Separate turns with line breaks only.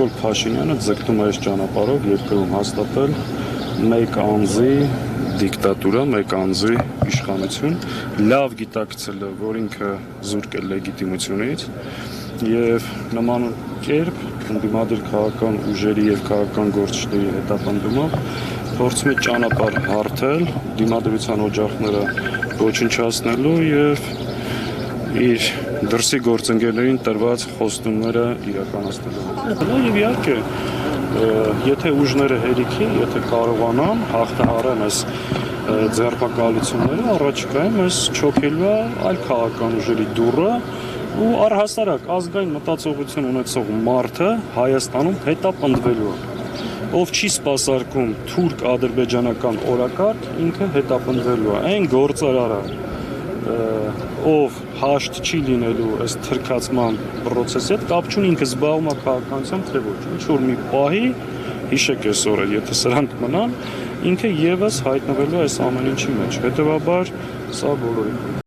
Նիկոլ Փաշինյանը ձգտում է այս ճանապարհով երկրում հաստատել մեկ անձի դիկտատուրա, մեկ անձի իշխանություն, լավ գիտակցել է, որ ինքը զուրկ է լեգիտիմությունից եւ նման կերպ ընդդիմադիր քաղաքական ուժերի եւ քաղաքական գործիչների հետապնդումով փորձում է ճանապարհ հարթել դիմադրության օջախները ոչնչացնելու եւ իր դրսի գործընկերներին տրված խոստումները իրականացնելու։ Եվ իհարկե, եթե ուժները հերիքի, եթե կարողանան հաղթահարել այս ձեռնարկությունները, առաջիկայում այս չոքելու է այլ քաղաքական ուժերի դուռը ու առհասարակ ազգային մտածողություն ունեցող մարդը Հայաստանում հետապնդվելու է։ Ով չի սպասարկում թուրք-ադրբեջանական օրակարգ, ինքը հետապնդվելու է։ Այն գործարարը, ով հաշտ չի լինելու այս թրքացման process-ի հետ, կապ չունի ինքը զբաղվում է քաղաքականությամբ, թե ոչ։ Ինչ որ մի պահի, հիշեք այս օրը, եթե սրանք մնան, ինքը եւս հայտնվելու է այս ամեն ինչի մեջ։ Հետևաբար, սա բոլորի